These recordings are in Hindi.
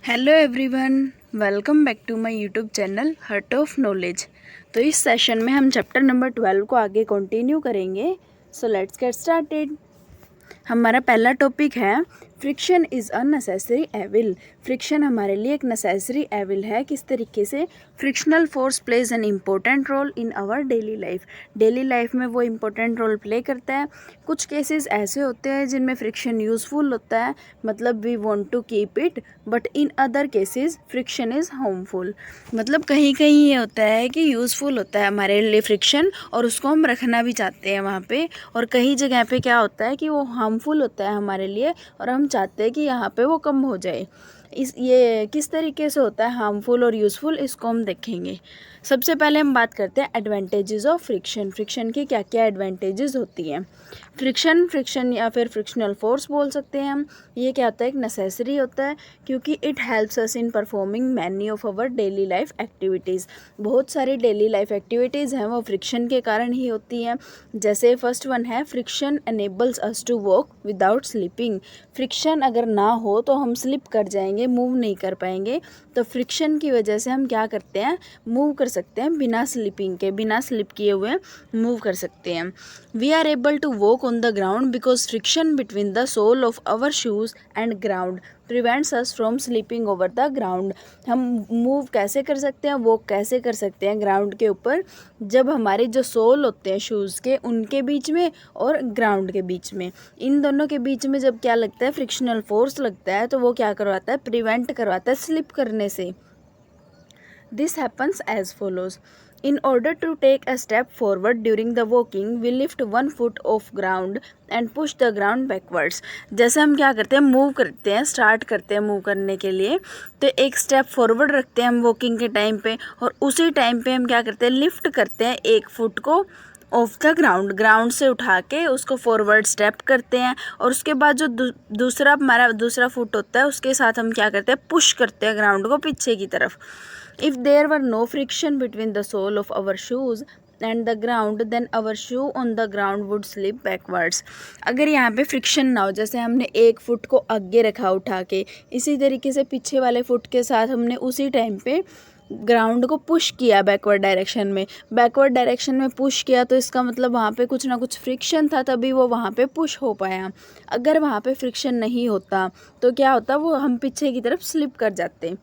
Hello everyone, welcome back to my YouTube channel heart of knowledge. तो इस सेशन में हम चैप्टर नंबर 12 को आगे कंटिन्यू करेंगे। So let's get started. हमारा पहला टॉपिक है friction is a necessary evil. Friction हमारे लिए एक नेसेसरी एविल है। किस तरीके से? Frictional force plays an important role in our daily life. Daily life में वो इम्पोर्टेंट रोल प्ले करता है। कुछ केसेस ऐसे होते हैं जिनमें फ्रिक्शन यूज़फुल होता है, मतलब we want to keep it, but in other cases friction is harmful. मतलब कहीं कहीं ये होता है कि यूज़फुल होता है हमारे लिए फ्रिक्शन और उसको हम रखना भी चाहते हैं वहाँ पे, और कहीं जगह पे क्या होता है कि वो हार्मफुल होता है हमारे लिए और हम चाहते हैं कि यहाँ पे वो कम हो जाए। ये किस तरीके से होता है हार्मफुल और यूज़फुल, इसको हम देखेंगे। सबसे पहले हम बात करते हैं एडवांटेजेस ऑफ फ्रिक्शन। फ्रिक्शन की क्या क्या एडवांटेजेस होती हैं। फ्रिक्शन या फिर फ्रिक्शनल फोर्स बोल सकते हैं हम। ये क्या होता है? एक नेसेसरी होता है क्योंकि it helps us in performing many of our daily life activities. बहुत सारी डेली लाइफ एक्टिविटीज़ हैं वो फ्रिक्शन के कारण ही होती हैं। जैसे फर्स्ट वन है friction enables us to walk without slipping. Friction अगर ना हो तो हम स्लिप कर जाएंगे, मूव नहीं कर पाएंगे। तो फ्रिक्शन की वजह से हम क्या करते हैं? मूव कर सकते हैं बिना स्लिपिंग के, बिना स्लिप किए हुए मूव कर सकते हैं। We are able to walk on the ground because friction between the sole of our shoes and ground prevents us from slipping over the ground. हम मूव कैसे कर सकते हैं, वॉक कैसे कर सकते हैं ग्राउंड के ऊपर? जब हमारे जो सोल होते हैं शूज़ के, उनके बीच में और ग्राउंड के बीच में, इन दोनों के बीच में जब क्या लगता है? फ्रिक्शनल फोर्स लगता है, तो वो क्या करवाता है? प्रिवेंट करवाता है स्लिप करने से। This happens as follows. In order to take a step forward during the walking, we lift one foot off ground and push the ground backwards. जैसे हम क्या करते हैं? मूव करते हैं, स्टार्ट करते हैं मूव करने के लिए, तो एक स्टेप फॉरवर्ड रखते हैं हम वॉकिंग के टाइम पे, और उसी टाइम पे हम क्या करते हैं? लिफ्ट करते हैं एक फुट को ऑफ द ग्राउंड से उठा के उसको फॉरवर्ड स्टेप करते हैं, और उसके बाद जो दूसरा हमारा दूसरा फुट होता है उसके साथ हम क्या करते हैं? पुश करते हैं ग्राउंड को पीछे की तरफ। If there were no friction between the sole of our shoes and the ground, then our shoe on the ground would slip backwards. अगर यहाँ पे फ्रिक्शन ना हो, जैसे हमने एक फुट को आगे रखा उठा के, इसी तरीके से पीछे वाले फुट के साथ हमने उसी टाइम पे ग्राउंड को पुश किया बैकवर्ड डायरेक्शन में पुश किया, तो इसका मतलब वहाँ पे कुछ ना कुछ फ्रिक्शन था, तभी वो वहाँ पे पुश हो पाया। अगर वहाँ पे फ्रिक्शन नहीं होता तो क्या होता? वो हम पीछे की तरफ स्लिप कर जाते।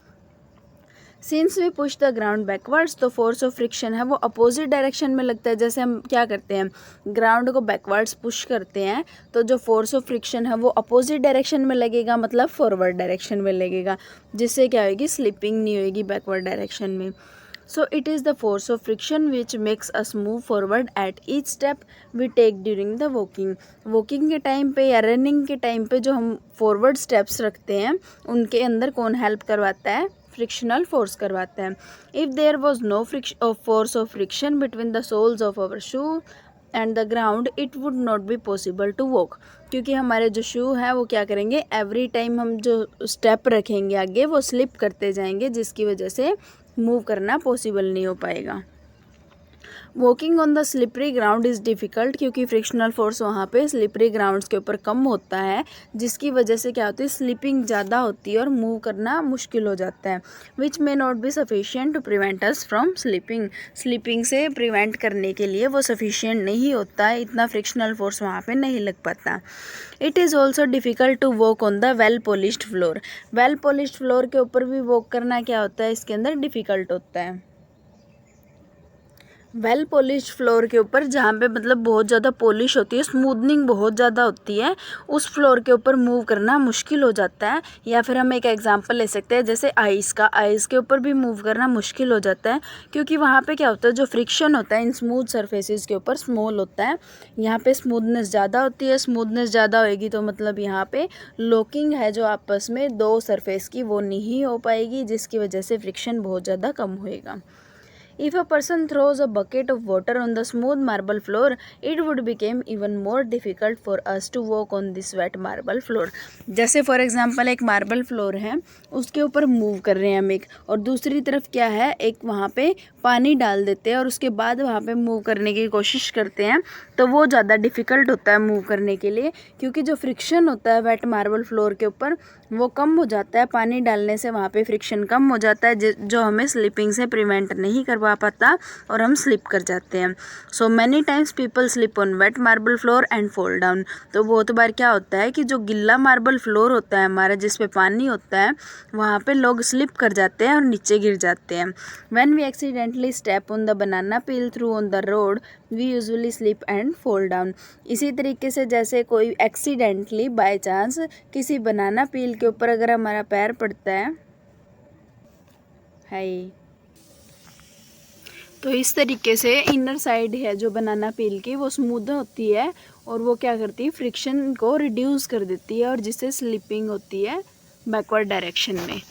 Since we push the ground backwards, तो फोर्स ऑफ फ्रिक्शन है वो अपोजिट डायरेक्शन में लगता है। जैसे हम क्या करते हैं? ग्राउंड को बैकवर्ड्स पुश करते हैं, तो जो फोर्स ऑफ फ्रिक्शन है वो अपोजिट डायरेक्शन में लगेगा, मतलब फॉरवर्ड डायरेक्शन में लगेगा, जिससे क्या होगी? स्लिपिंग नहीं होगी बैकवर्ड डायरेक्शन में। So it is the force of friction which makes us move forward at each step we take during the walking के टाइम पे या रनिंग के टाइम पे जो हम फॉरवर्ड स्टेप्स रखते हैं, उनके अंदर कौन हेल्प करवाता है? फ्रिक्शनल फोर्स करवाता है। If there was no force of friction between the soles of our shoe and the ground, it would not be possible to walk. क्योंकि हमारे जो शू हैं वो क्या करेंगे? एवरी टाइम हम जो स्टेप रखेंगे आगे, वो स्लिप करते जाएंगे, जिसकी वजह से मूव करना पॉसिबल नहीं हो पाएगा। Walking on the slippery ground is difficult, क्योंकि फ्रिक्शनल फोर्स वहाँ पे स्लिपरी ग्राउंड्स के ऊपर कम होता है, जिसकी वजह से क्या होती है? स्लिपिंग ज़्यादा होती है और मूव करना मुश्किल हो जाता है। Which may not be sufficient to prevent us from slipping से प्रिवेंट करने के लिए वो सफिशिएंट नहीं होता है, इतना फ्रिक्शनल फोर्स वहाँ पे नहीं लग पाता। It is also difficult to walk on the well polished floor के ऊपर भी वॉक करना क्या होता है? इसके अंदर डिफ़िकल्ट होता है। वेल पॉलिश फ्लोर के ऊपर, जहाँ पे मतलब बहुत ज़्यादा पॉलिश होती है, स्मूदनिंग बहुत ज़्यादा होती है, उस फ्लोर के ऊपर मूव करना मुश्किल हो जाता है। या फिर हम एक एग्जांपल ले सकते हैं, जैसे आइस के ऊपर भी मूव करना मुश्किल हो जाता है, क्योंकि वहाँ पे क्या होता है? जो फ्रिक्शन होता है इन स्मूथ सरफेसेस के ऊपर स्मॉल होता है, यहाँ पे स्मूथनेस ज़्यादा होती है। स्मूथनेस ज़्यादा होएगी तो मतलब यहाँ पे लॉकिंग है जो आपस में दो सरफेस की, वो नहीं हो पाएगी, जिसकी वजह से फ्रिक्शन बहुत ज़्यादा कम होएगा। If a person throws a bucket of water on the smooth marble floor, it would become even more difficult for us to walk on this wet marble floor. जैसे फॉर एग्जांपल एक मार्बल फ्लोर है, उसके ऊपर मूव कर रहे हैं हम एक, और दूसरी तरफ क्या है, एक वहाँ पे पानी डाल देते हैं और उसके बाद वहाँ पे मूव करने की कोशिश करते हैं, तो वो ज़्यादा डिफ़िकल्ट होता है मूव करने के लिए, क्योंकि जो फ्रिक्शन होता है वेट मार्बल फ्लोर के ऊपर वो कम हो जाता है। पानी डालने से वहाँ पे फ्रिक्शन कम हो जाता है, जो हमें स्लिपिंग से प्रिवेंट नहीं करवा पाता और हम स्लिप कर जाते हैं। So many times people slip on wet marble floor and fall down. तो बहुत बार क्या होता है कि जो गिल्ला मार्बल फ्लोर होता है हमारा, जिस पे पानी होता है, वहाँ पे लोग स्लिप कर जाते हैं और नीचे गिर जाते हैं। When we accidentally step on the banana peel through on the road, we usually slip and fall down. इसी तरीके से जैसे कोई एक्सीडेंटली बाय चांस किसी बनाना पील के ऊपर अगर हमारा पैर पड़ता है तो इस तरीके से इनर साइड है जो बनाना पील की, वो स्मूथ होती है और वो क्या करती है, फ्रिक्शन को रिड्यूस कर देती है और जिससे स्लिपिंग होती है बैकवर्ड डायरेक्शन में।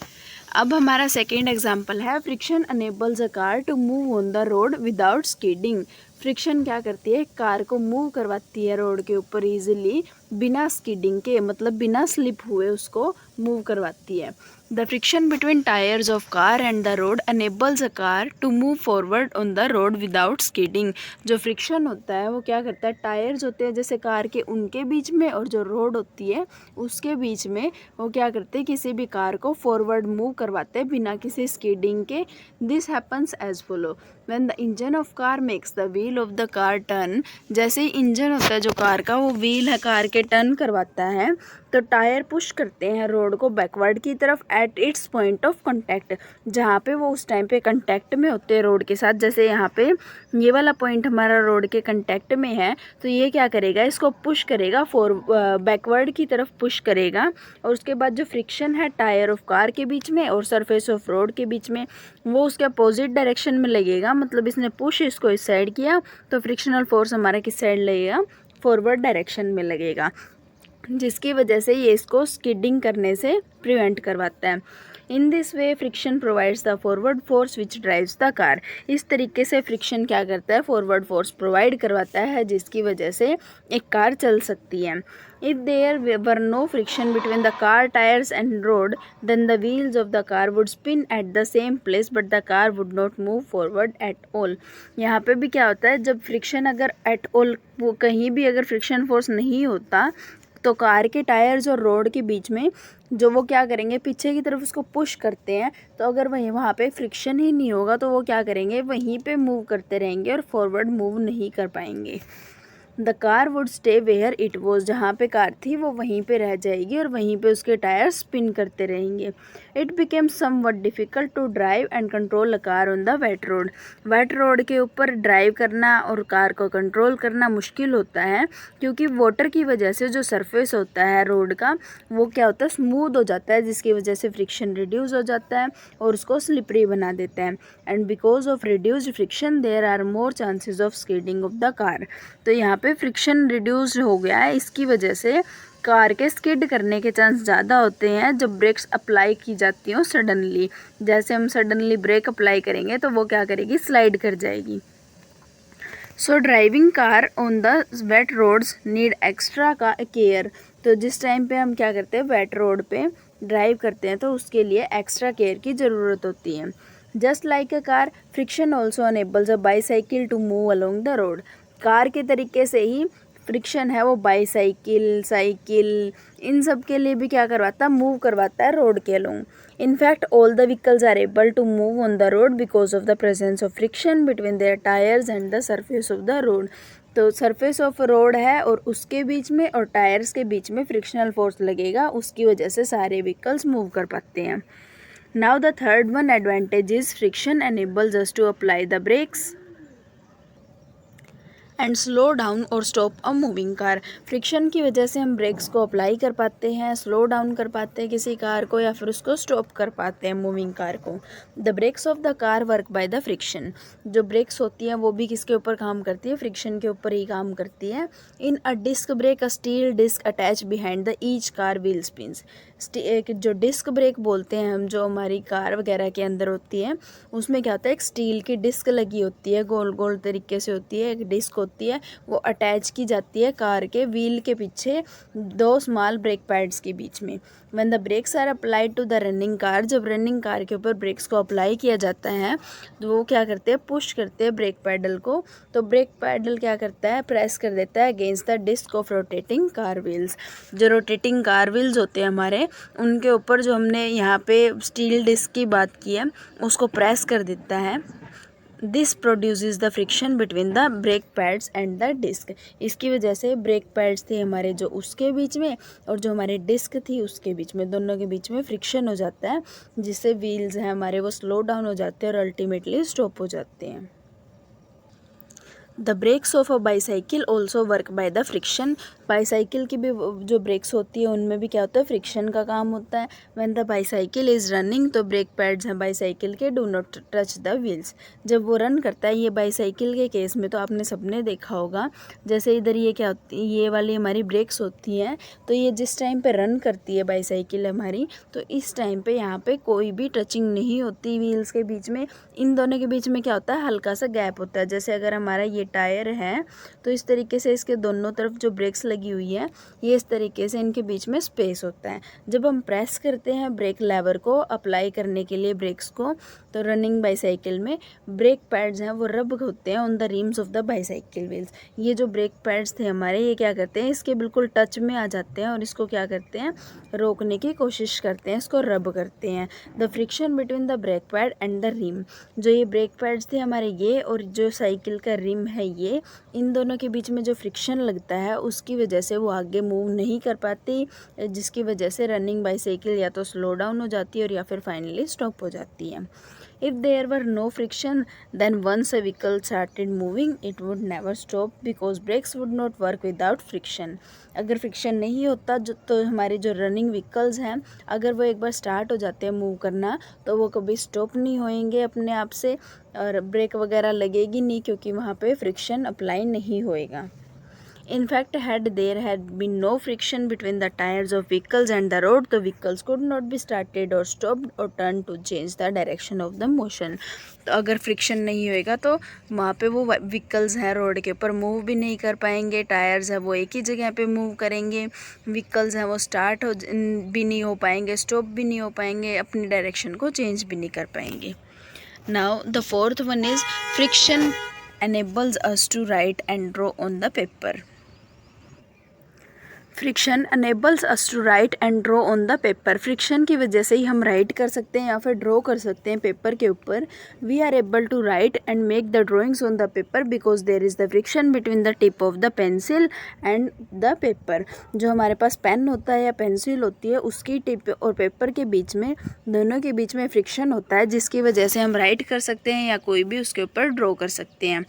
अब हमारा सेकेंड एग्जाम्पल है, friction enables a car to move on the road without skidding. Friction क्या करती है, कार को मूव करवाती है रोड के ऊपर इजीली, बिना स्किडिंग के, मतलब बिना स्लिप हुए उसको मूव करवाती है। The friction between tyres of car and the road enables a car to move forward on the road without skidding. जो फ्रिक्शन होता है वो क्या करता है, टायर्स होते हैं जैसे कार के, उनके बीच में और जो रोड होती है उसके बीच में, वो क्या करते हैं, किसी भी कार को फॉरवर्ड मूव करवाते हैं बिना किसी स्किडिंग के। This happens as follow, when the engine of car makes the wheel of the car turn. जैसे ही इंजन होता है जो कार का, वो व्हील है कार के टर्न करवाता है, तो टायर पुश करते हैं रोड को बैकवर्ड की तरफ at its point of contact, जहाँ पे वो उस टाइम पे कांटेक्ट में होते हैं रोड के साथ। जैसे यहाँ पे ये वाला पॉइंट हमारा रोड के कांटेक्ट में है, तो ये क्या करेगा, इसको पुश करेगा बैकवर्ड की तरफ पुश करेगा, और उसके बाद जो फ्रिक्शन है टायर ऑफ कार के बीच में और सरफेस ऑफ रोड के बीच में, वो उसके अपोजिट डायरेक्शन में लगेगा। मतलब इसने पुश इसको इस साइड किया तो फ्रिक्शनल फोर्स हमारा किस साइड लगेगा, फॉरवर्ड डायरेक्शन में लगेगा, जिसकी वजह से ये इसको स्किडिंग करने से प्रिवेंट करवाता है। In this way friction provides the forward force which drives the car. इस तरीके से फ्रिक्शन क्या करता है, फॉरवर्ड फोर्स प्रोवाइड करवाता है, जिसकी वजह से एक कार चल सकती है। If there were no friction between the car tyres and road, then the wheels of the car would spin at the same place but the car would not move forward at all. यहाँ पे भी क्या होता है, जब फ्रिक्शन अगर एट ऑल, वो कहीं भी अगर फ्रिक्शन फोर्स नहीं होता, तो कार के टायर्स और रोड के बीच में जो वो क्या करेंगे, पीछे की तरफ उसको पुश करते हैं, तो अगर वहाँ पे फ्रिक्शन ही नहीं होगा तो वो क्या करेंगे, वहीं पे मूव करते रहेंगे और फॉरवर्ड मूव नहीं कर पाएंगे। The car would stay where it was, जहाँ पे कार थी वो वहीं पे रह जाएगी और वहीं पे उसके टायर स्पिन करते रहेंगे। It became somewhat difficult to drive and control a car on the wet road. Wet road के ऊपर ड्राइव करना और कार को कंट्रोल करना मुश्किल होता है, क्योंकि वाटर की वजह से जो सरफेस होता है रोड का, वो क्या होता है, स्मूथ हो जाता है, जिसकी वजह से फ्रिक्शन रिड्यूस हो जाता है और उसको स्लिपरी बना देता है। And because of reduced friction there are more chances of skidding of the car. तो यहाँ पे फ्रिक्शन रिड्यूस हो गया है, इसकी वजह से कार के स्किड करने के चांस ज़्यादा होते हैं जब ब्रेक्स अप्लाई की जाती हो सडनली। जैसे हम सडनली ब्रेक अप्लाई करेंगे तो वो क्या करेगी, स्लाइड कर जाएगी। So driving car on the wet roads need extra का केयर। तो जिस टाइम पे हम क्या करते हैं, वेट रोड पे ड्राइव करते हैं, तो उसके लिए एक्स्ट्रा केयर की ज़रूरत होती है। Just like a car, friction also enables a bicycle to move along the road. Car के तरीके से ही फ्रिक्शन है वो बाईसाइकिल, साइकिल, इन सब के लिए भी क्या करवाता है, मूव करवाता है रोड के along. In fact all the vehicles are able to move on the road because of the presence of friction between their tyres and the surface of the road. तो सरफेस ऑफ रोड है और उसके बीच में और टायर्स के बीच में फ्रिक्शनल फोर्स लगेगा, उसकी वजह से सारे व्हीकल्स मूव कर पाते हैं। Now the third one advantage is friction enables us to apply the brakes and slow down और stop a moving car. Friction की वजह से हम ब्रेक्स को अप्लाई कर पाते हैं, स्लो डाउन कर पाते हैं किसी कार को, या फिर उसको स्टॉप कर पाते हैं मूविंग कार को। The brakes of the car work by the friction. जो ब्रेक्स होती हैं वो भी किसके ऊपर काम करती है, फ्रिक्शन के ऊपर ही काम करती है। In a disc brake a steel disc attach behind the each car wheel spins. एक जो डिस्क ब्रेक बोलते हैं हम, जो हमारी कार वगैरह के अंदर होती है, उसमें क्या होता है, एक स्टील की डिस्क लगी होती है, गोल गोल तरीके से होती है, एक डिस्क होती है, वो अटैच की जाती है कार के व्हील के पीछे 2 स्मॉल ब्रेक पैड्स के बीच में। When the brakes are applied to the running car, जब रनिंग कार के ऊपर ब्रेक्स को अप्लाई किया जाता है तो वो क्या करते हैं, पुश करते हैं ब्रेक पैडल को, तो ब्रेक पैडल क्या करता है, प्रेस कर देता है against the disc of rotating car wheels. जो रोटेटिंग कार व्हील्स होते हैं हमारे, उनके ऊपर जो हमने यहाँ पे स्टील डिस्क की बात की है उसको प्रेस कर देता है। This produces the friction between the brake pads and the disc. इसकी वजह से ब्रेक पैड्स थे हमारे जो उसके बीच में, और जो हमारे डिस्क थी उसके बीच में, दोनों के बीच में फ्रिक्शन हो जाता है, जिससे व्हील्स हैं हमारे वो स्लो डाउन हो जाते हैं और अल्टीमेटली स्टॉप हो जाते हैं। The brakes of a bicycle also work by the friction. Bicycle की भी जो ब्रेक्स होती है उनमें भी क्या होता है, फ्रिक्शन का काम होता है। When the bicycle is running, तो ब्रेक पैड्स हैं बाईसाइकिल के, do not touch the wheels. जब वो रन करता है, ये बाईसाइकिल के केस में तो आपने सबने देखा होगा, जैसे इधर ये क्या होती है, ये वाली हमारी ब्रेक्स होती हैं, तो ये जिस टाइम पे रन करती है बाईसाइकिल हमारी, तो इस टाइम पे यहाँ पे कोई भी टचिंग नहीं होती व्हील्स के बीच में। इन दोनों के बीच में क्या होता है, हल्का सा गैप होता है। जैसे अगर हमारा ये टायर है तो इस तरीके से इसके दोनों तरफ जो ब्रेक्स लगी हुई है, ये इस तरीके से इनके बीच में स्पेस होता है। जब हम प्रेस करते हैं ब्रेक लेवर को अप्लाई करने के लिए ब्रेक्स को, तो रनिंग बाईसाइकिल में ब्रेक पैड्स हैं वो रब होते हैं on the RIMS of the bicycle wheels. ये जो ब्रेक पैड्स थे हमारे, ये क्या करते हैं, इसके बिल्कुल टच में आ जाते हैं और इसको क्या करते हैं, रोकने की कोशिश करते हैं, इसको रब करते हैं। The friction between the brake pad and the rim. जो ये ब्रेक पैड्स थे हमारे, ये और जो साइकिल का रिम है ये, इन दोनों के बीच में जो फ्रिक्शन लगता है उसकी वजह से वो आगे मूव नहीं कर पाती, जिसकी वजह से रनिंग बाईसाइकिल या तो स्लो डाउन हो जाती है और या फिर फाइनली स्टॉप हो जाती है। If there were no friction, then once a vehicle started moving, it would never stop because brakes would not work without friction. अगर फ्रिक्शन नहीं होता तो हमारे जो रनिंग व्हीकल्स हैं, अगर वो एक बार स्टार्ट हो जाते हैं मूव करना, तो वो कभी स्टॉप नहीं होएंगे अपने आप से, और ब्रेक वगैरह लगेगी नहीं, क्योंकि वहाँ पे फ्रिक्शन अप्लाई नहीं होएगा। In fact, had there had been no friction between the tires of vehicles and the road, the vehicles could not be started or stopped or turned to change the direction of the motion. तो अगर फ्रिक्शन नहीं होएगा तो वहाँ पे वो व्हीकल्स हैं रोड के ऊपर मूव भी नहीं कर पाएंगे, टायर्स हैं वो एक ही जगह पे मूव करेंगे, व्हीकल्स हैं वो स्टार्ट भी नहीं हो पाएंगे, स्टॉप भी नहीं हो पाएंगे, अपनी डायरेक्शन को चेंज भी नहीं कर पाएंगे। Now the fourth one is friction enables us to write and draw on the paper. Friction enables us to write and draw on the paper. Friction की वजह से ही हम राइट कर सकते हैं या फिर ड्रॉ कर सकते हैं पेपर के ऊपर। We are able to write and make the drawings on the paper because there is the friction between the tip of the pencil and the paper. जो हमारे पास पेन होता है या पेंसिल होती है, उसकी टिप और पेपर के बीच में, दोनों के बीच में फ्रिक्शन होता है, जिसकी वजह से हम राइट कर सकते हैं या कोई भी उसके ऊपर ड्रॉ कर सकते हैं।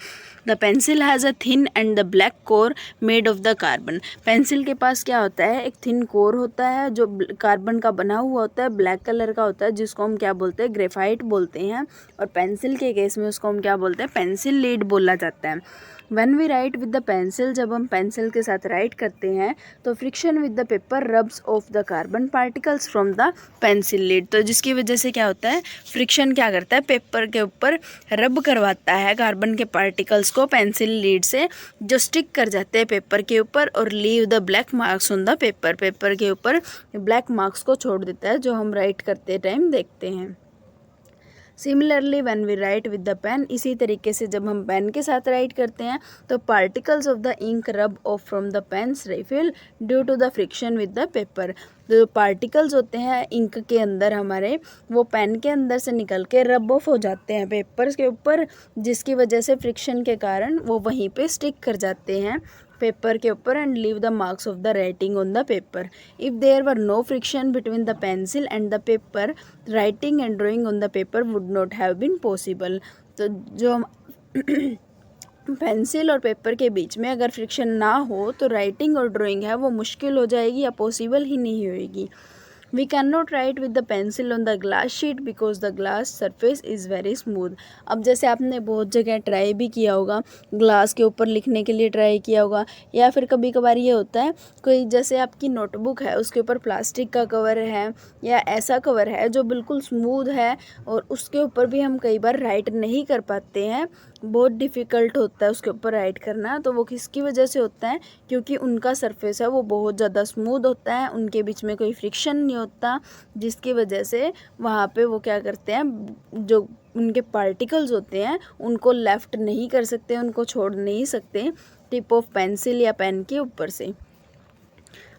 The pencil has a thin and the black core made of the carbon. Pencil के पास क्या होता है, एक थिन कोर होता है जो कार्बन का बना हुआ होता है, ब्लैक कलर का होता है, जिसको हम क्या बोलते हैं, ग्रेफाइट बोलते हैं। और पेंसिल के केस में उसको हम क्या बोलते हैं, पेंसिल लीड बोला जाता है। When we write with the pencil, जब हम पेंसिल के साथ राइट करते हैं तो friction with the paper rubs off the carbon particles from the pencil lead. तो जिसकी वजह से क्या होता है, फ्रिक्शन क्या करता है, पेपर के ऊपर रब करवाता है कार्बन के पार्टिकल्स को पेंसिल लीड से, जो स्टिक कर जाते हैं पेपर के ऊपर और leave the black marks on the paper. Paper के ऊपर ब्लैक मार्क्स को छोड़ देता है जो हम राइट करते टाइम देखते हैं। Similarly when we write with the pen, इसी तरीके से जब हम पेन के साथ राइट करते हैं तो particles of the ink rub off from the pen's refill due to the friction with the paper. जो पार्टिकल्स होते हैं इंक के अंदर हमारे, वो पेन के अंदर से निकल के रब ऑफ हो जाते हैं पेपर्स के ऊपर, जिसकी वजह से फ्रिक्शन के कारण वो वहीं पे स्टिक कर जाते हैं पेपर के ऊपर and leave the marks of the writing on the paper. If there were no friction between the pencil and the paper, writing and drawing on the paper would not have been possible. तो जो पेंसिल और पेपर के बीच में अगर फ्रिक्शन ना हो तो राइटिंग और ड्राइंग है वो मुश्किल हो जाएगी या पॉसिबल ही नहीं होएगी। We cannot write with the pencil on the glass sheet because the glass surface is very smooth। अब जैसे आपने बहुत जगह ट्राई भी किया होगा, ग्लास के ऊपर लिखने के लिए ट्राई किया होगा, या फिर कभी कभार ये होता है कोई जैसे आपकी नोटबुक है उसके ऊपर प्लास्टिक का कवर है या ऐसा कवर है जो बिल्कुल स्मूथ है और उसके ऊपर भी हम कई बार राइट नहीं कर पाते हैं, बहुत डिफ़िकल्ट होता है उसके ऊपर राइट करना। तो वो किसकी वजह से होता है? क्योंकि उनका सरफेस है वो बहुत ज़्यादा स्मूथ होता है, उनके बीच में कोई फ्रिक्शन नहीं होता, जिसकी वजह से वहाँ पे वो क्या करते हैं, जो उनके पार्टिकल्स होते हैं उनको लेफ़्ट नहीं कर सकते, उनको छोड़ नहीं सकते टिप ऑफ पेंसिल या पेन के ऊपर से।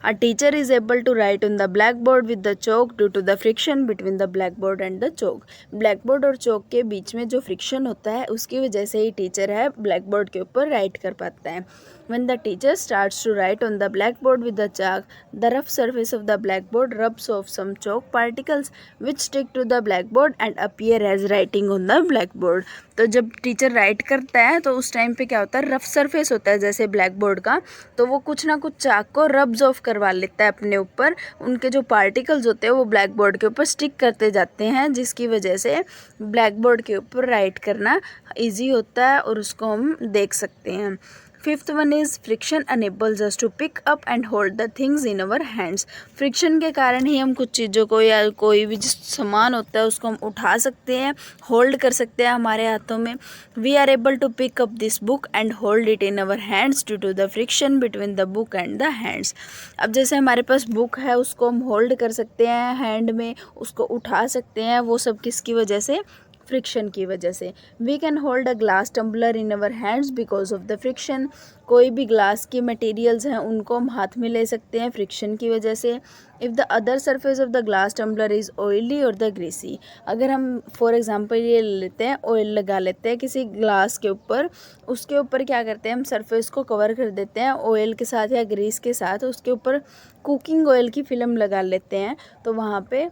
A teacher is able to write on the blackboard with the chalk due to the friction between the blackboard and the chalk। Blackboard और चौक के बीच में जो फ्रिक्शन होता है उसकी वजह से ही टीचर है ब्लैकबोर्ड के ऊपर राइट कर पाता है। When the teacher starts to write on the blackboard with the chalk, the rough surface of the blackboard rubs off some chalk particles which stick to the blackboard and appear as writing on the blackboard। तो जब टीचर राइट करता है तो उस टाइम पे क्या होता है, रफ सरफेस होता है जैसे ब्लैकबोर्ड का, तो वो कुछ ना कुछ चाक को रब्स ऑफ करवा लेता है अपने ऊपर, उनके जो पार्टिकल्स होते हैं वो ब्लैकबोर्ड के ऊपर स्टिक करते जाते हैं, जिसकी वजह से ब्लैकबोर्ड के ऊपर राइट करना इजी होता है और उसको हम देख सकते हैं। Fifth one is friction enables us to pick up and hold the things in our hands. Friction के कारण ही हम कुछ चीज़ों को या कोई भी जिस सामान होता है उसको हम उठा सकते हैं, होल्ड कर सकते हैं हमारे हाथों में। We are able to pick up this book and hold it in our hands due to the friction between the book and the hands. अब जैसे हमारे पास बुक है उसको हम होल्ड कर सकते हैं हैंड में, उसको उठा सकते हैं, वो सब किसकी वजह से? फ्रिक्शन की वजह से। We can hold a glass tumbler in our hands because of the friction. कोई भी ग्लास के मटेरियल्स हैं उनको हम हाथ में ले सकते हैं फ्रिक्शन की वजह से। If the other surface of the glass tumbler is oily और द ग्रीसी। अगर हम फॉर एग्जांपल ये लेते हैं, ऑयल लगा लेते हैं किसी ग्लास के ऊपर, उसके ऊपर क्या करते हैं हम सरफेस को कवर कर देते हैं ऑयल के साथ या ग्रीस के साथ, उसके ऊपर कुकिंग ऑयल की फिल्म लगा लेते हैं, तो वहाँ पे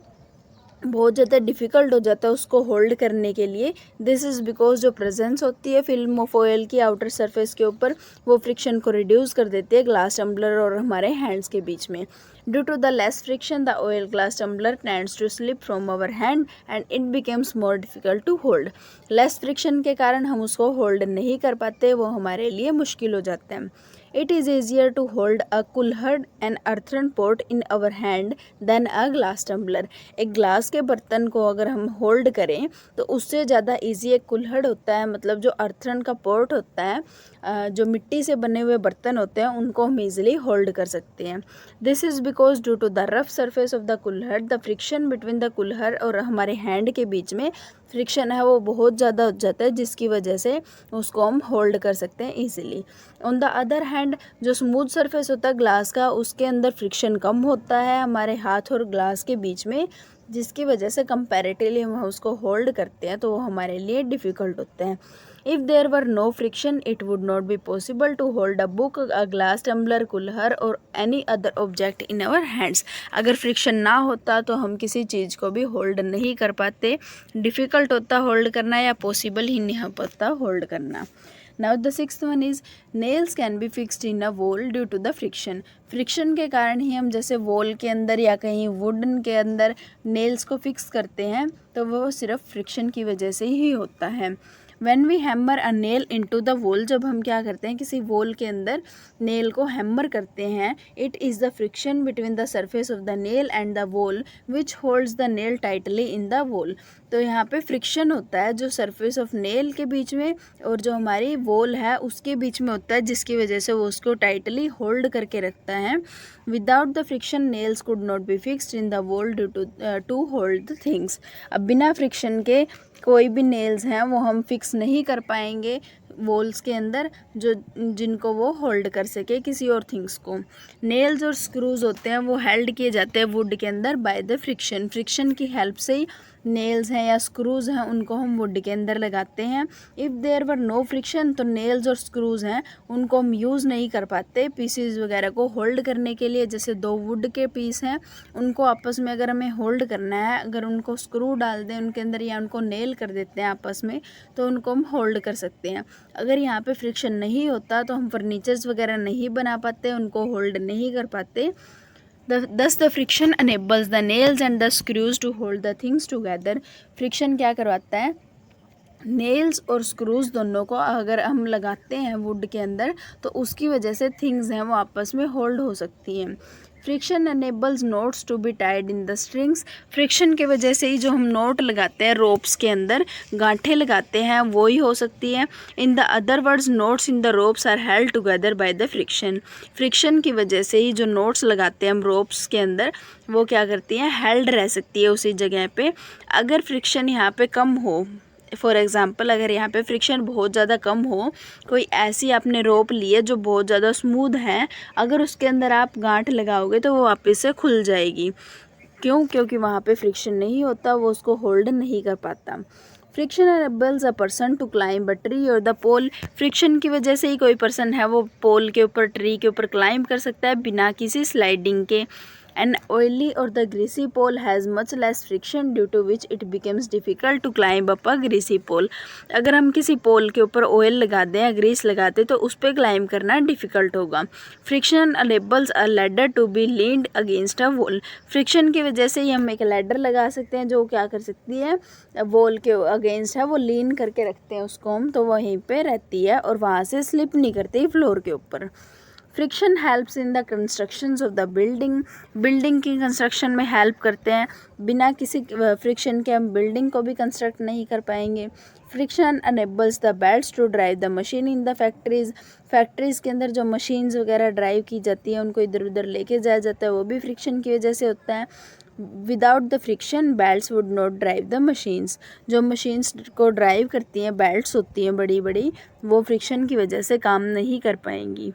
बहुत ज़्यादा डिफ़िकल्ट हो जाता है उसको होल्ड करने के लिए। दिस इज़ बिकॉज जो प्रेजेंस होती है फिल्म ऑफ ऑयल की आउटर सरफेस के ऊपर वो फ्रिक्शन को रिड्यूस कर देती है ग्लास टम्बलर और हमारे हैंड्स के बीच में। Due to the less friction the oil glass tumbler tends to slip from our hand and it becomes more difficult to hold. Less friction के कारण हम उसको होल्ड नहीं कर पाते, वो हमारे लिए मुश्किल हो जाता है। It is easier to hold a कुल्हड़ and earthen pot in our hand than a glass tumbler। एक ग्लास के बर्तन को अगर हम होल्ड करें तो उससे ज़्यादा इजी एक कुल्हड़ होता है, मतलब जो अर्थन का पॉट होता है, जो मिट्टी से बने हुए बर्तन होते हैं उनको हम ईजिली होल्ड कर सकते हैं। This is because due to the rough surface of the kulhad the friction between the kulhad और हमारे हैंड के बीच में फ्रिक्शन है वो बहुत ज़्यादा हो जाता है, जिसकी वजह से उसको हम होल्ड कर सकते हैं easily. On the other hand जो स्मूथ सरफेस होता है ग्लास का उसके अंदर फ्रिक्शन कम होता है हमारे हाथ और ग्लास के बीच में, जिसकी वजह से कंपैरेटिवली हम उसको होल्ड करते हैं तो वो हमारे लिए डिफ़िकल्ट होते हैं। If there were no friction it would not be possible to hold a book a glass tumbler kulhad और any other object in our hands. अगर फ्रिक्शन ना होता तो हम किसी चीज़ को भी होल्ड नहीं कर पाते, डिफ़िकल्ट होता होल्ड करना या पॉसिबल ही नहीं हो पाता होल्ड करना। Now the sixth one is nails can be fixed in a wall due to the friction. Friction के कारण ही हम जैसे वॉल के अंदर या कहीं वुडन के अंदर नेल्स को फिक्स करते हैं तो वो सिर्फ फ्रिक्शन की वजह से ही होता है। When we hammer a nail into the wall, जब हम क्या करते हैं किसी वॉल के अंदर नेल को हैमर करते हैं, it is the friction between the surface of the nail and the wall which holds the nail tightly in the wall। तो यहाँ पे फ्रिक्शन होता है जो सरफेस ऑफ नेल के बीच में और जो हमारी वॉल है उसके बीच में होता है, जिसकी वजह से वो उसको टाइटली होल्ड करके रखता है। Without the friction nails could not be fixed in the wall due to hold the things. अब बिना फ्रिक्शन के कोई भी नेल्स हैं वो हम फिक्स नहीं कर पाएंगे वॉल्स के अंदर जो जिनको वो होल्ड कर सके किसी और थिंग्स को। नेल्स और स्क्रूज होते हैं वो हेल्ड किए जाते हैं वुड के अंदर बाय द फ्रिक्शन। फ्रिक्शन की हेल्प से ही नेल्स हैं या स्क्रूज़ हैं उनको हम वुड के अंदर लगाते हैं। If there were no friction तो नेल्स और स्क्रूज़ हैं उनको हम यूज़ नहीं कर पाते पीसीज वगैरह को होल्ड करने के लिए। जैसे दो वुड के पीस हैं उनको आपस में अगर हमें होल्ड करना है, अगर उनको स्क्रू डाल दें उनके अंदर या उनको नेल कर देते हैं आपस में तो उनको हम होल्ड कर सकते हैं। अगर यहाँ पे फ्रिक्शन नहीं होता तो हम फर्नीचर्स वगैरह नहीं बना पाते, उनको होल्ड नहीं कर पाते। Thus the friction enables the nails and the screws to hold the things together. Friction क्या करवाता है, नेल्स और स्क्रूज दोनों को अगर हम लगाते हैं वुड के अंदर तो उसकी वजह से थिंग्स हैं वो आपस में होल्ड हो सकती हैं। Friction enables knots to be tied in the strings. Friction की वजह से ही जो हम नोट लगाते हैं रोप्स के अंदर, गांठें लगाते हैं, वो ही हो सकती है। In the other words knots in the ropes are held together by the friction. Friction की वजह से ही जो नोट्स लगाते हैं हम रोप्स के अंदर, वो क्या करती हैं, हेल्ड रह सकती है उसी जगह पे। अगर फ्रिक्शन यहाँ पे कम हो, फॉर एग्ज़ाम्पल अगर यहाँ पे फ्रिक्शन बहुत ज़्यादा कम हो, कोई ऐसी आपने रोप ली है जो बहुत ज़्यादा स्मूथ है, अगर उसके अंदर आप गांठ लगाओगे तो वो वापस से खुल जाएगी। क्यों? क्योंकि वहाँ पे फ्रिक्शन नहीं होता, वो उसको होल्ड नहीं कर पाता। Friction enables a person to climb a tree और द पोल। फ्रिक्शन की वजह से ही कोई पर्सन है वो पोल के ऊपर, ट्री के ऊपर क्लाइंब कर सकता है बिना किसी स्लाइडिंग के। An oily or the greasy pole has much less friction due to which it becomes difficult to climb up a greasy pole. अगर हम किसी पोल के ऊपर ऑयल लगा दें या ग्रीस लगा दें तो उस पर क्लाइंब करना डिफ़िकल्ट होगा। Friction enables a ladder to be leaned against a wall. Friction की वजह से ही हम एक लैडर लगा सकते हैं जो क्या कर सकती है, वॉल के अगेंस्ट है, वो लीन करके रखते हैं उसको हम, तो वहीं पे रहती है और वहाँ से स्लिप नहीं करती फ्लोर के ऊपर। Friction helps in the constructions of the building. Building की कंस्ट्रक्शन में हेल्प करते हैं, बिना किसी फ्रिक्शन के हम बिल्डिंग को भी कंस्ट्रक्ट नहीं कर पाएंगे। Friction enables the belts to drive the machine in the factories. Factories के अंदर जो मशीन्स वगैरह ड्राइव की जाती हैं, उनको इधर उधर लेके जाया जाता है, वो भी फ्रिक्शन की वजह से होता है। Without the friction belts would not drive the machines. जो मशीन्स को ड्राइव करती हैं, बेल्ट्स होती हैं बड़ी बड़ी, वो फ्रिक्शन की वजह से काम नहीं कर पाएंगी।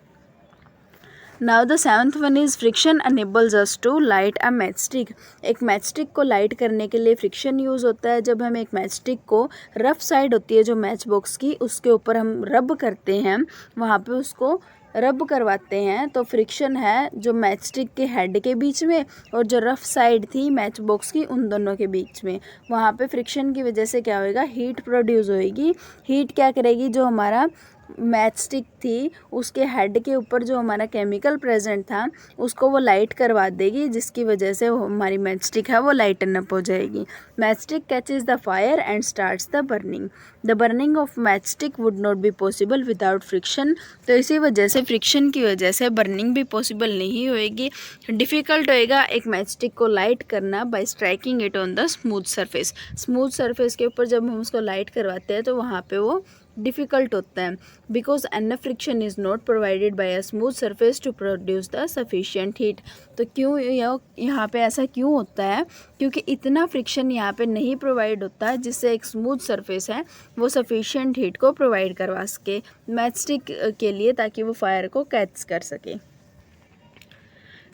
Now the seventh one is friction enables us to light a match stick. एक मैच स्टिक को लाइट करने के लिए फ्रिक्शन यूज़ होता है। जब हम एक मैच स्टिक को, रफ साइड होती है जो मैच बॉक्स की, उसके ऊपर हम रब करते हैं, वहाँ पे उसको रब करवाते हैं, तो फ्रिक्शन है जो मैच स्टिक के हेड के बीच में और जो रफ साइड थी मैच बॉक्स की, उन दोनों के बीच में। वहाँ पे फ्रिक्शन की वजह से क्या होएगा, हीट प्रोड्यूस होएगी। हीट क्या करेगी, जो हमारा मैच स्टिक थी उसके हेड के ऊपर जो हमारा केमिकल प्रेजेंट था उसको वो लाइट करवा देगी, जिसकी वजह से हमारी मैच स्टिक है वो लाइटन अप हो जाएगी। Match stick catches the fire and starts the burning. The burning of match stick would not be possible without friction. तो इसी वजह से फ्रिक्शन की वजह से बर्निंग भी पॉसिबल नहीं होएगी, डिफ़िकल्ट होएगा एक मैच स्टिक को लाइट करना bye striking it on the smooth surface. Smooth surface के ऊपर जब हम उसको लाइट करवाते हैं तो वहाँ पे वो डिफ़िकल्ट होता है, because enough friction is not provided by a smooth surface to produce the sufficient heat. तो क्यों यहाँ पे ऐसा क्यों होता है, क्योंकि इतना फ्रिक्शन यहाँ पे नहीं प्रोवाइड होता है जिससे एक स्मूथ सरफेस है वो सफिशिएंट हीट को प्रोवाइड करवा सके मैच स्टिक के लिए, ताकि वो फायर को कैच कर सके।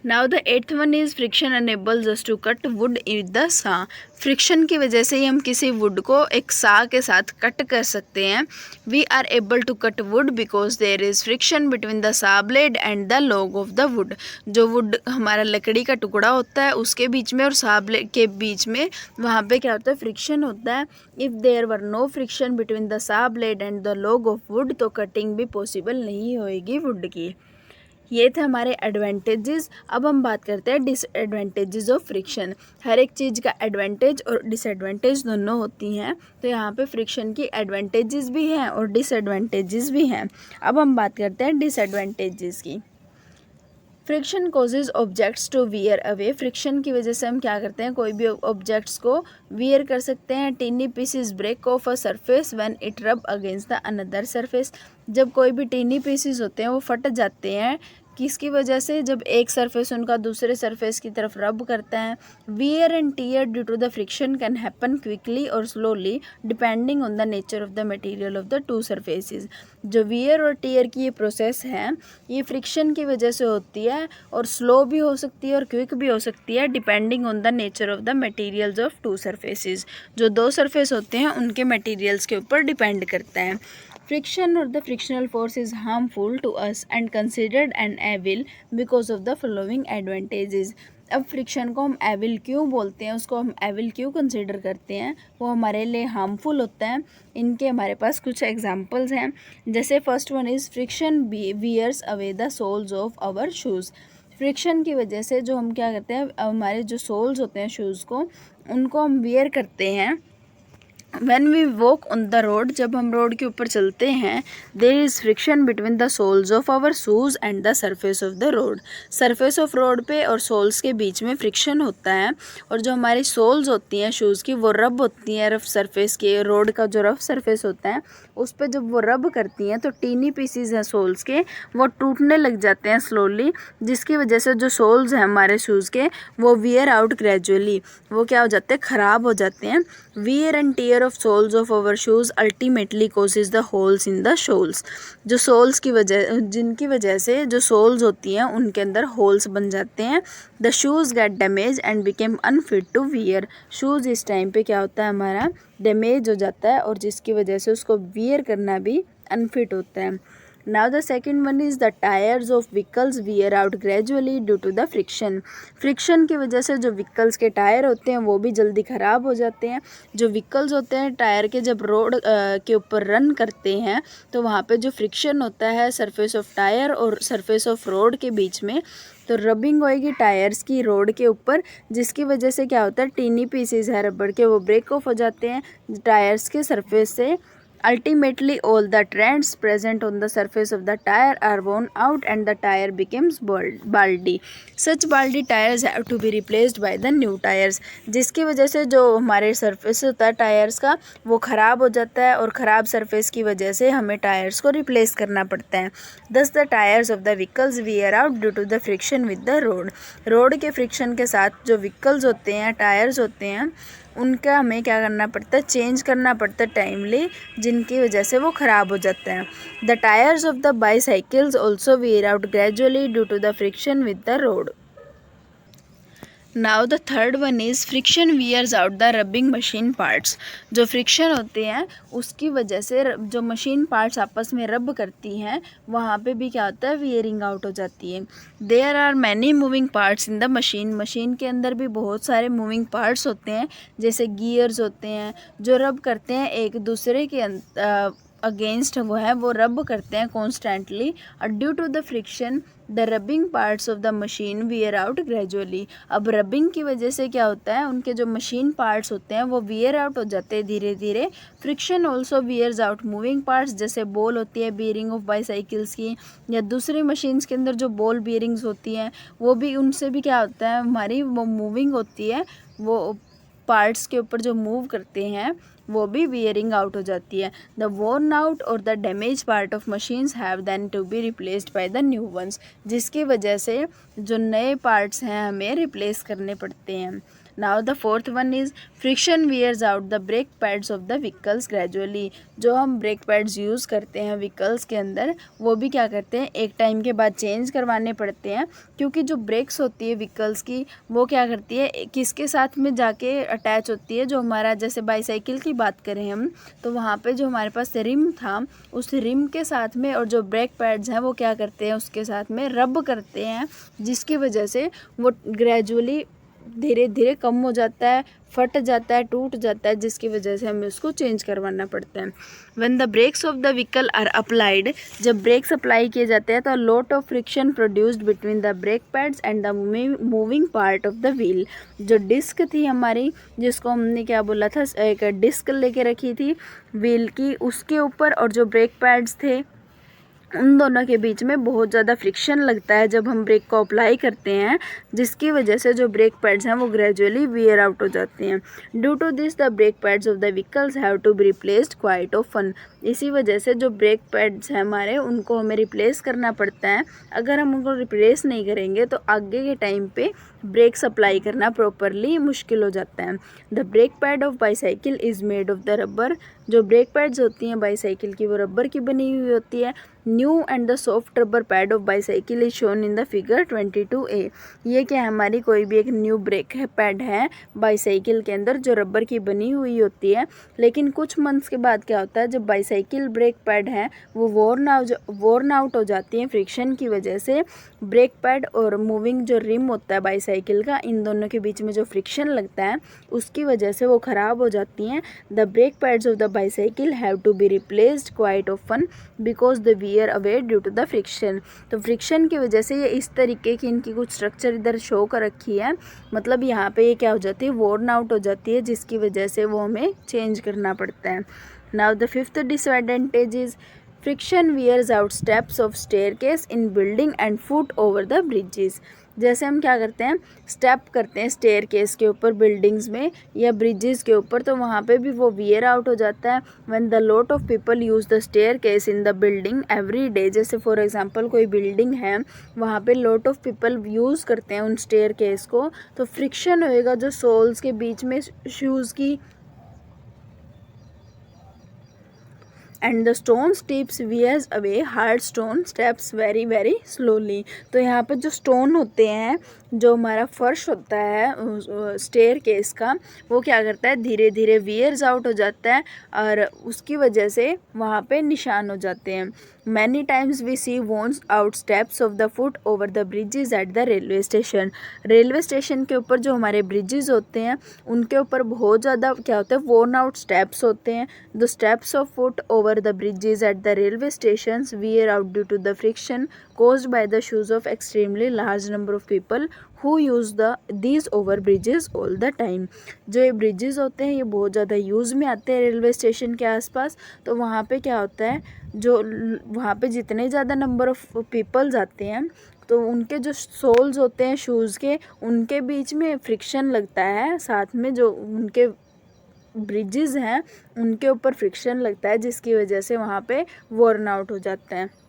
Now the eighth one is friction enables us to cut wood with the saw. फ्रिक्शन की वजह से ही हम किसी वुड को एक सा के साथ कट कर सकते हैं। We are able to cut wood because there is friction between the saw blade and the log of the wood. जो वुड हमारा लकड़ी का टुकड़ा होता है उसके बीच में और सा ब्लेड के बीच में, वहाँ पे क्या होता है, फ्रिक्शन होता है। If there were no friction between the saw blade and the log of wood, तो कटिंग भी पॉसिबल नहीं होएगी वुड की। ये थे हमारे एडवांटेजेस। अब हम बात करते हैं डिसएडवांटेजेस ऑफ फ्रिक्शन। हर एक चीज़ का एडवांटेज और डिसएडवांटेज दोनों होती हैं, तो यहाँ पे फ्रिक्शन की एडवांटेजेस भी हैं और डिसएडवांटेजेस भी हैं। अब हम बात करते हैं डिसएडवांटेजेस की। Friction causes objects to wear away. फ्रिक्शन की वजह से हम क्या करते हैं, कोई भी ऑब्जेक्ट्स को वियर कर सकते हैं। Tiny pieces break off a surface when it rub against the another surface. जब कोई भी टिनी पीसेस होते हैं वो फट जाते हैं, किसकी वजह से, जब एक सरफेस उनका दूसरे सरफेस की तरफ रब करता है। Wear and tear due to the friction can happen quickly और slowly depending on the nature of the material of the two surfaces. जो वियर और टीयर की ये प्रोसेस है ये फ्रिक्शन की वजह से होती है और स्लो भी हो सकती है और क्विक भी हो सकती है, depending on the nature of the materials of to surfaces. जो दो सरफेस होते हैं उनके मटेरियल्स के ऊपर डिपेंड करता है। Friction or the frictional force is harmful to us and considered an evil because of the following advantages. अब फ्रिक्शन को हम एविल क्यों बोलते हैं, उसको हम एविल क्यों कंसिडर करते हैं, वो हमारे लिए हार्मफुल होता है। इनके हमारे पास कुछ एग्जांपल्स हैं, जैसे first one is friction wears away the soles of our shoes. फ्रिक्शन की वजह से जो हम क्या करते हैं, हमारे जो सोल्स होते हैं शूज़ को, उनको हम वियर करते हैं। When we walk on the road, जब हम रोड के ऊपर चलते हैं, there is friction between the soles of our shoes and the surface of the road. surface of road पे और soles के बीच में friction होता है, और जो हमारी soles होती हैं शूज़ की, वो रब होती हैं रफ सरफेस के, रोड का जो रफ सरफेस होता है उस पर जब वो रब करती हैं तो टीनी पीसीज हैं सोल्स के, वो टूटने लग जाते हैं स्लोली, जिसकी वजह से जो सोल्स हैं हमारे शूज़ के वो वियर आउट ग्रेजुअली, वो क्या हो जाते हैं, ख़राब हो जाते हैं। Wear and tear of soles of our shoes ultimately causes the holes in the soles. जो सोल्स की वजह, जिनकी वजह से जो सोल्स होती हैं उनके अंदर होल्स बन जाते हैं। The shoes get damage and became unfit to wear. Shoes इस टाइम पे क्या होता है, हमारा डैमेज हो जाता है, और जिसकी वजह से उसको वियर करना भी अनफिट होता है। Now the second one is the tyres of vehicles wear out gradually due to the friction. Friction की वजह से जो व्हीकल्स के टायर होते हैं वो भी जल्दी ख़राब हो जाते हैं। जो व्हीकल्स होते हैं टायर के, जब रोड के ऊपर रन करते हैं तो वहाँ पे जो फ्रिक्शन होता है सरफेस ऑफ टायर और सरफेस ऑफ रोड के बीच में, तो रबिंग होएगी टायर्स की रोड के ऊपर, जिसकी वजह से क्या होता है, टीनी पीसेस है रबड़ के, वो ब्रेक ऑफ हो जाते हैं टायर्स के सरफेस से। Ultimately, all the trends present on the surface of the tire are worn out and the tire becomes baldy. Such baldy tires have to be replaced by the new tires. जिसकी वजह से जो हमारे सरफेस होता है टायर्स का वो ख़राब हो जाता है, और ख़राब सरफेस की वजह से हमें टायर्स को रिप्लेस करना पड़ता है। Thus the tires of the vehicles wear out due to the friction with the road. Road के फ्रिक्शन के साथ जो व्हीकल्स होते हैं, टायर्स होते हैं, उनका हमें क्या करना पड़ता है, चेंज करना पड़ता है टाइमली, जिनकी वजह से वो ख़राब हो जाते हैं। The tyres of the bicycles also wear out gradually due to the friction with the road. Now the third one is friction wears out the rubbing machine parts. जो फ्रिक्शन होते हैं उसकी वजह से जो मशीन पार्ट्स आपस में रब करती हैं वहाँ पे भी क्या होता है, वियरिंग आउट हो जाती है। There are many moving parts in the machine. Machine के अंदर भी बहुत सारे मूविंग पार्ट्स होते हैं, जैसे गियर्स होते हैं जो रब करते हैं एक दूसरे के अगेंस्ट, वो है वो रब करते हैं कॉन्स्टेंटली, और due to the friction the rubbing parts of the machine wear out gradually. अब रबिंग की वजह से क्या होता है, उनके जो मशीन पार्ट्स होते हैं वो वियर आउट हो जाते हैं धीरे धीरे। Friction also wears out moving parts, जैसे बॉल होती है बियरिंग ऑफ बाईसाइकिल्स की, या दूसरी मशीन्स के अंदर जो बॉल बियरिंग्स होती हैं वो भी, उनसे भी क्या होता है, हमारी वो मूविंग होती है, वो पार्ट्स के ऊपर जो मूव करते हैं वो भी वियरिंग आउट हो जाती है। द वॉर्न आउट और the damage part of machines have then to be replaced by the new ones, जिसकी वजह से जो नए पार्ट्स हैं हमें रिप्लेस करने पड़ते हैं। Now the fourth one is friction wears out the brake pads of the vehicles gradually. जो हम ब्रेक पैड्स यूज़ करते हैं व्हीकल्स के अंदर वो भी क्या करते हैं, एक टाइम के बाद चेंज करवाने पड़ते हैं, क्योंकि जो ब्रेक्स होती है व्हीकल्स की वो क्या करती है, किसके साथ में जाके अटैच होती है, जो हमारा जैसे बाईसाइकिल की बात करें हम तो वहाँ पे जो हमारे पास रिम था उस रिम के साथ में, और जो ब्रेक पैड्स हैं वो क्या करते हैं, उसके साथ में रब करते हैं, जिसकी वजह से वो ग्रेजुअली धीरे धीरे कम हो जाता है, फट जाता है, टूट जाता है, जिसकी वजह से हमें उसको चेंज करवाना पड़ता है। When the brakes of the vehicle are applied, जब ब्रेक्स अप्लाई किए जाते हैं तो lot of friction produced between the brake pads and the moving part of the wheel. जो डिस्क थी हमारी, जिसको हमने क्या बोला था, एक डिस्क लेके रखी थी व्हील की, उसके ऊपर और जो ब्रेक पैड्स थे उन दोनों के बीच में बहुत ज़्यादा फ्रिक्शन लगता है जब हम ब्रेक को अप्लाई करते हैं, जिसकी वजह से जो ब्रेक पैड्स हैं वो ग्रेजुअली वियर आउट हो जाते हैं। Due to this the brake pads of the vehicles have to be replaced quite often. इसी वजह से जो ब्रेक पैड्स हैं हमारे उनको हमें रिप्लेस करना पड़ता है। अगर हम उनको रिप्लेस नहीं करेंगे तो आगे के टाइम पे ब्रेक्स अप्लाई करना प्रॉपरली मुश्किल हो जाता है। The brake pad of bicycle is made of the rubber. जो ब्रेक पैड्स होती हैं बाईसाइकिल की वो रबर की बनी हुई होती है। New and the soft rubber pad of bicycle is shown in the figure 22A। ये क्या है, हमारी कोई भी एक न्यू ब्रेक पैड है बाईसाइकिल के अंदर जो रबर की बनी हुई होती है, लेकिन कुछ मंथ्स के बाद क्या होता है, जब बाईसाइकिल ब्रेक पैड है वो वॉर्न आउट हो जाती हैं फ्रिक्शन की वजह से। ब्रेक पैड और मूविंग जो रिम होता है बाईसाइकिल बाईसाइकिल का, इन दोनों के बीच में जो फ्रिक्शन लगता है उसकी वजह से वो ख़राब हो जाती हैं। The brake pads of the bicycle have to be replaced quite often because the wear away due to the friction. तो फ्रिक्शन की वजह से ये इस तरीके की इनकी कुछ स्ट्रक्चर इधर शो कर रखी है, मतलब यहाँ पे ये क्या हो जाती है, वोर्न आउट हो जाती है, जिसकी वजह से वो हमें चेंज करना पड़ता है। Now the fifth disadvantage is friction wears out steps of staircase in building and foot over the bridges. जैसे हम क्या करते हैं, स्टेप करते हैं स्टेयरकेस के ऊपर बिल्डिंग्स में या ब्रिजेस के ऊपर, तो वहाँ पे भी वो वियर आउट हो जाता है। When the lot of people use the staircase in the building every day, जैसे फॉर एग्जांपल कोई बिल्डिंग है, वहाँ पे लॉट ऑफ पीपल यूज़ करते हैं उन स्टेयरकेस को, तो फ्रिक्शन होएगा जो सोल्स के बीच में शूज़ की, and the stone steps wears away hard stone steps very very slowly. तो यहाँ पर जो स्टोन होते हैं, जो हमारा फर्श होता है स्टेयरकेस का, वो क्या करता है, धीरे धीरे वियर्स आउट हो जाता है और उसकी वजह से वहाँ पे निशान हो जाते हैं। मैनी टाइम्स वी सी वोन्स out steps of the foot over the bridges at the railway station. Railway station के ऊपर जो हमारे ब्रिजेस होते हैं उनके ऊपर बहुत ज़्यादा क्या होता है, वोर्न आउट स्टेप्स होते हैं। The steps of foot over the bridges at the railway station wear out due to the friction caused by the shoes of extremely large number of people who use these over bridges all the time। जो ये ब्रिजेस होते हैं ये बहुत ज़्यादा यूज़ में आते हैं रेलवे स्टेशन के आसपास, तो वहाँ पे क्या होता है, जो वहाँ पे जितने ज़्यादा नंबर ऑफ पीपल्स आते हैं तो उनके जो सोल्स होते हैं शूज़ के, उनके बीच में फ्रिक्शन लगता है, साथ में जो उनके ब्रिजेस हैं उनके ऊपर फ्रिक्शन लगता है, जिसकी वजह से वहाँ पे वॉर्न आउट हो जाता है।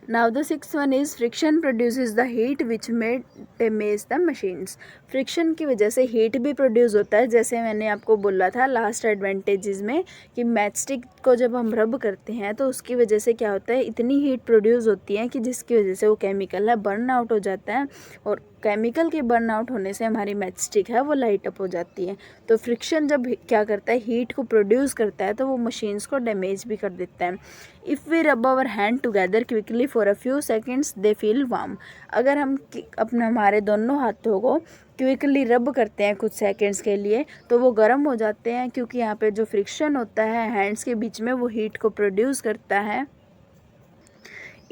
Now the sixth one is friction produces the heat which may damage the machines। Friction की वजह से हीट भी प्रोड्यूस होता है, जैसे मैंने आपको बोला था लास्ट एडवांटेजेस में कि मैचस्टिक को जब हम रब करते हैं तो उसकी वजह से क्या होता है, इतनी हीट प्रोड्यूस होती है कि जिसकी वजह से वो केमिकल है बर्न आउट हो जाता है, और केमिकल के बर्न आउट होने से हमारी मैचस्टिक है वो लाइट अप हो जाती है। तो फ्रिक्शन जब क्या करता है, हीट को प्रोड्यूस करता है, तो वो मशीन्स को डैमेज भी कर देता है। If we rub our hand together quickly for a few seconds they feel warm. अगर हम अपने हमारे दोनों हाथों को क्विकली रब करते हैं कुछ सेकंड्स के लिए तो वो गर्म हो जाते हैं, क्योंकि यहाँ पे जो फ्रिक्शन होता है हैंड्स के बीच में वो हीट को प्रोड्यूस करता है।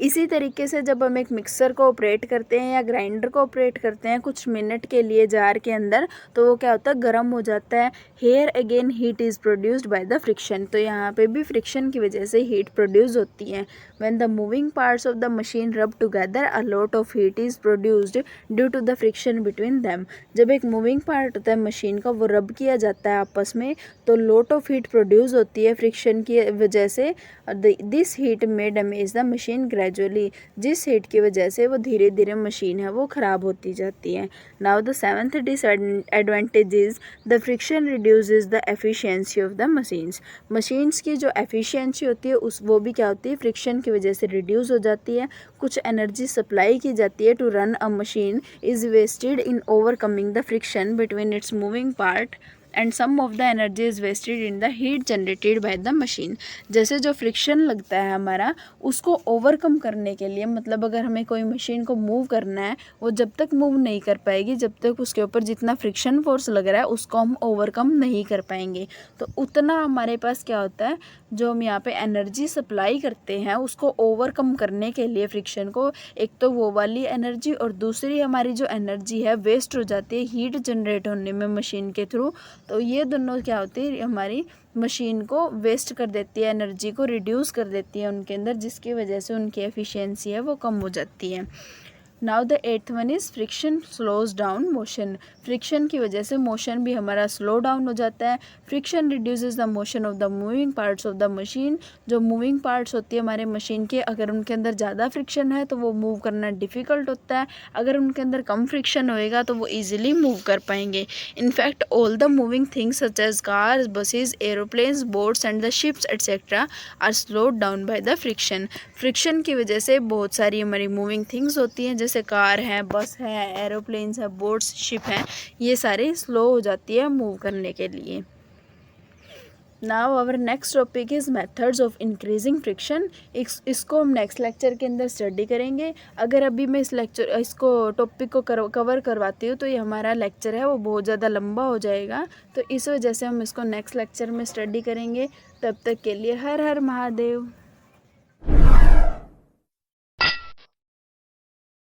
इसी तरीके से जब हम एक मिक्सर को ऑपरेट करते हैं या ग्राइंडर को ऑपरेट करते हैं कुछ मिनट के लिए जार के अंदर, तो वो क्या होता है, गर्म हो जाता है। Here again heat is produced by the friction. तो यहाँ पे भी फ्रिक्शन की वजह से हीट प्रोड्यूस होती है। When the moving parts of the machine rub together a lot of heat is produced due to the friction between them. जब एक मूविंग पार्ट होता है मशीन का, वो रब किया जाता है आपस में, तो लॉट ऑफ हीट प्रोड्यूस होती है फ्रिक्शन की वजह से। दिस हीट में डैमेज द मशीन ग्रेजुअली। जिस हीट की वजह से वो धीरे धीरे मशीन है वो ख़राब होती जाती है। Now the seventh disadvantage is the friction reduces the efficiency of the machines. Machines की जो एफिशिएंसी होती है वो भी क्या होती है, फ्रिक्शन की वजह से रिड्यूस हो जाती है। कुछ एनर्जी सप्लाई की जाती है to run a machine is wasted in overcoming the friction between its moving part and some of the energy is wasted in the heat generated by the machine. जैसे जो फ्रिक्शन लगता है हमारा, उसको ओवरकम करने के लिए, मतलब अगर हमें कोई मशीन को मूव करना है, वो जब तक मूव नहीं कर पाएगी जब तक उसके ऊपर जितना फ्रिक्शन फोर्स लग रहा है उसको हम ओवरकम नहीं कर पाएंगे। तो उतना हमारे पास क्या होता है, जो हम यहाँ पे एनर्जी सप्लाई करते हैं उसको ओवरकम करने के लिए फ्रिक्शन को, एक तो वो वाली एनर्जी और दूसरी हमारी जो एनर्जी है वेस्ट हो जाती है हीट जनरेट होने में मशीन के थ्रू। तो ये दोनों क्या होती है, हमारी मशीन को वेस्ट कर देती है, एनर्जी को रिड्यूस कर देती है उनके अंदर, जिसकी वजह से उनकी एफिशिएंसी है वो कम हो जाती है। Now the eighth one is friction slows down motion. Friction की वजह से मोशन भी हमारा स्लो डाउन हो जाता है। Friction reduces the motion of the moving parts of the machine. जो मूविंग पार्ट्स होती है हमारे मशीन के, अगर उनके अंदर ज़्यादा फ्रिक्शन है तो वो मूव करना डिफ़िकल्ट होता है, अगर उनके अंदर कम फ्रिक्शन होएगा तो वो ईजिली मूव कर पाएंगे। In fact all the moving things such as cars, buses, aeroplanes, boats and the ships etcetera are slowed down by the friction. Friction की वजह से बहुत सारी हमारी मूविंग थिंग्स होती हैं, जैसे कार है, बस है, एरोप्लेन्स है, बोट्स, शिप हैं, ये सारे स्लो हो जाती है मूव करने के लिए। Now our next topic is methods of increasing friction. इसको हम नेक्स्ट लेक्चर के अंदर स्टडी करेंगे। अगर अभी मैं इसको टॉपिक को कवर करवाती हूँ तो ये हमारा लेक्चर है वो बहुत ज़्यादा लंबा हो जाएगा, तो इस वजह से हम इसको नेक्स्ट लेक्चर में स्टडी करेंगे। तब तक के लिए हर हर महादेव।